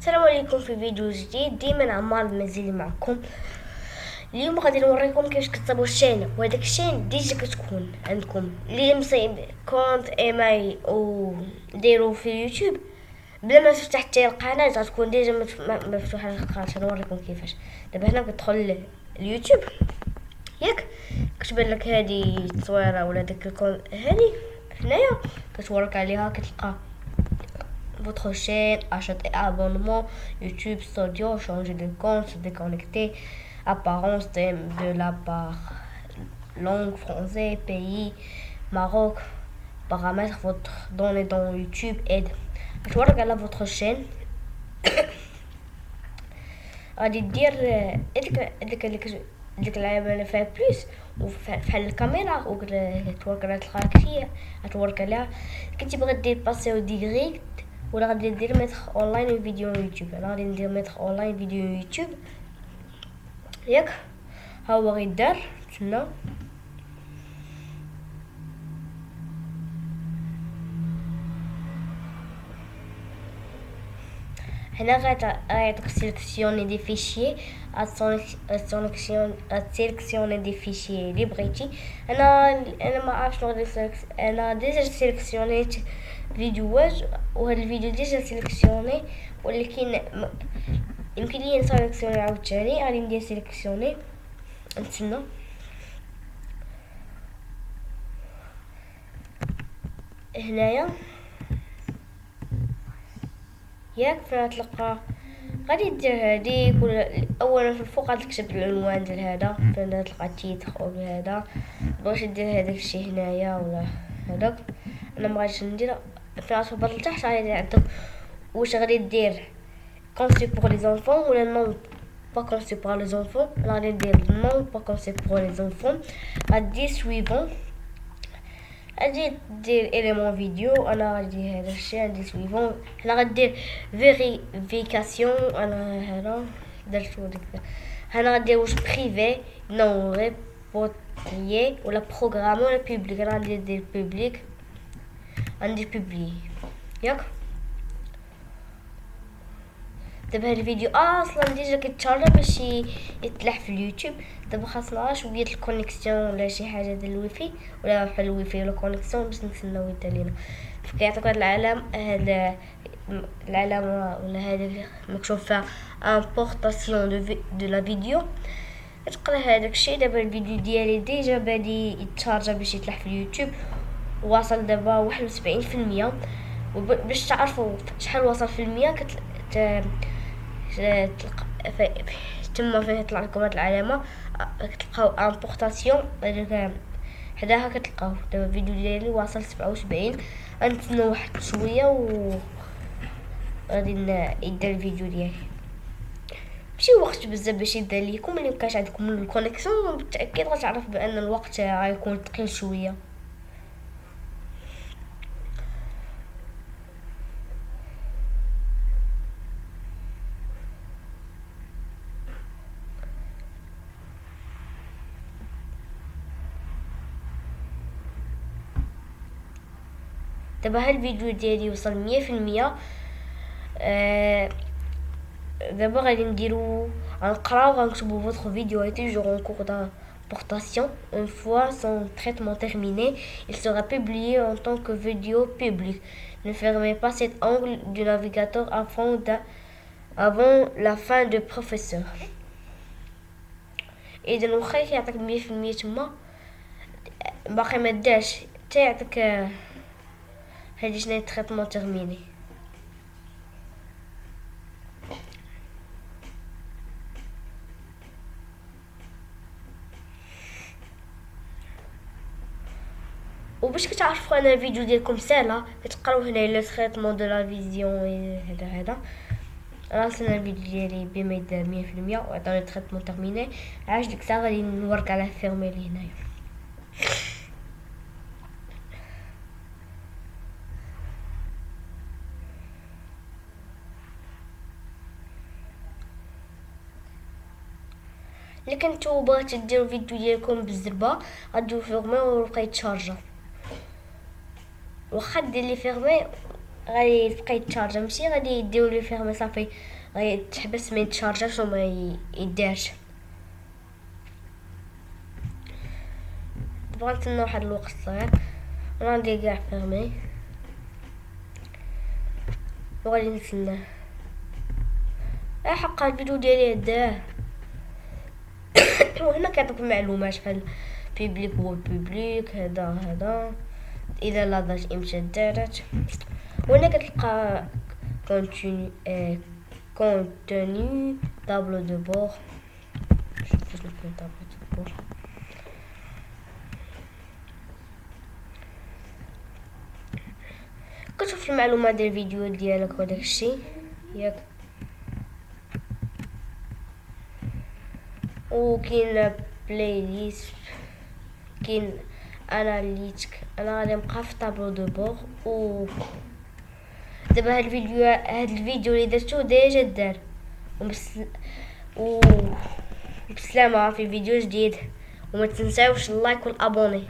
السلام عليكم في فيديو جديد. ديما عمار مازال معكم. اليوم غادي نوريكم كيفاش كتصاوبوا الشين، وهذاك الشين ديجا كتكون عندكم اللي مصايب كونت ايمايل او ديرو في يوتيوب بلا ما تفتح حتى القناه، غتكون ديجا مفتوحه القناه. نوريكم كيفاش. دابا هنا كتدخل اليوتيوب ياك، كتبان لك هذه التصويره ولا داك الكون، هذه هنايا كتورك عليها كتلقى votre chaîne, acheter abonnement, YouTube Studio, changer de compte, se déconnecter, apparence de la part, langue français, pays, Maroc, paramètres, votre données dans YouTube, aide. Je vais regarder votre chaîne. غادي دير ديك اللعبه اللي فيها بليس وفحال الكاميرا وتورك على تلقاك فيها تورك عليها كنتي باغي دير باسيو ديريكت ولا غادي ندير ميتر اونلاين فيديو يوتيوب. انا غادي ندير ميتر اونلاين فيديو يوتيوب ياك. ها هو غيدار تما هنا غيعطيك سيليكسيوني دي فيشيي سيليكسيوني دي فيشيي اللي بغيتي. انا ما عرفتش غادي انا ديجا سيليكسيونيت فيديوهات وهذا الفيديو ديجا سيليكسيوني، ولكن يمكن لي نسيليكسيوني عاوتاني. غادي ندير سيليكسيوني نتسنى هنايا ياك. فين تلقى غادي دير هذيك اولا في الفوق غادي تكتب العنوان ديال هذا، فين تلقى التيتر او هذا. بغيتي دير هذاك الشيء هنايا ولا هذاك، انا ما غاديش ندير. فين تهبط لتحت غادي عندك واش غادي دير كونسي بور لي زونفون ولا نون با كونسي بور لي زونفون. انا غادي ندير نون با كونسي بور لي زونفون. غادي سويفون، غادي دير اليمون فيديو. انا غادي هذا الشيء عندي سويفون. هنا غادير فيريفيكاسيون. انا هنا درتو ديك. هنا غادير واش بريفي نو ريبوتيي ولا بروغرام ولا بوبليك. انا غادي ندير بوبليك، عندي بوبلي ياك. دابا هاد الفيديو اصلا ديجا كيتشارج باش يتلح في اليوتيوب. دابا خاصنا شويه الكونيكسيون ولا شي حاجه ديال الويفي ولا بحال الويفي ولا كونيكسيون باش نتسناو يدير لينا. كيعطيك هاد هاد العلامه ولا هذا مكتوب فيها امبورطاسيون دو لا فيديو. تقرا هذاك الشيء. دابا الفيديو ديالي ديجا بادي يتشارج باش يتلح في اليوتيوب، واصل دابا 71%. باش تعرفوا شحال وصل في المية تما فيه يطلع لكم هاد العلامه كتلقاو امبورطاسيون حداها كتلقاو. دابا الفيديو ديالي واصل 77. غنتسناو واحد شويه و غادي يدير الفيديو ديالي. ماشي وقت بزاف باش يدير ليكم. ملي مكانش عندكم الكونيكسيون بالتاكيد غتعرف بان الوقت غيكون ثقيل شويه. دابا هاد الفيديو ديالي وصل 100%. دابا غادي نديرو غنقراو غنكتبو votre vidéo a été toujours en cours d'importation. Une fois son traitement terminé, il sera publié en tant que vidéo publique. Ne fermez pas cet angle du navigateur avant la fin de professeur. اذا واخا يعطيك 100% تما باقي ما داش حتى يعطيك هادي شنو تريتمون تيرميني. وباش كتعرفوا انا الفيديو ديالكم ساهله كتقراو هنا لو تريتمون دو لا فيزيون. هذا راسنا الفيديو ديالي بما يدار 100% وعطاني تريتمون تيرميني. عاش ديك الساعه غادي نورك على فيرمي لي هنايا. الا كنتو بغيتو ديروا فيديو ديالكم بالزربه غاديو فيرمي ويبقى يتشارجا. واخا دير لي فيرمي غادي تبقى يتشارجا، ماشي غادي يديو لي فيغمي صافي غادي تحبس ما يتشارجاش وما يدارش. دابا غنتسنى واحد الوقت صغير انا ندير كاع فيغمي وغادي نتسناه. حقا الفيديو ديالي هداه. وهنا كيعطيك معلومات بحال بيبليك هو بيبليك، هذا اذا لاضات امتى دارت. وهنا كتلقى كونتوني طابلو دو بور. شوف لكم طابلو دو بور. كتشوف المعلومات ديال الفيديو ديالك وداك الشيء ياك. وكاين بلاي ليست، كاين اناليتيك. انا غادي نبقى في طابلو دو بور. و دابا هاد الفيديو اللي درتو ديجا دار. و بسلامة في فيديو جديد، وما تنساوش اللايك والابوني.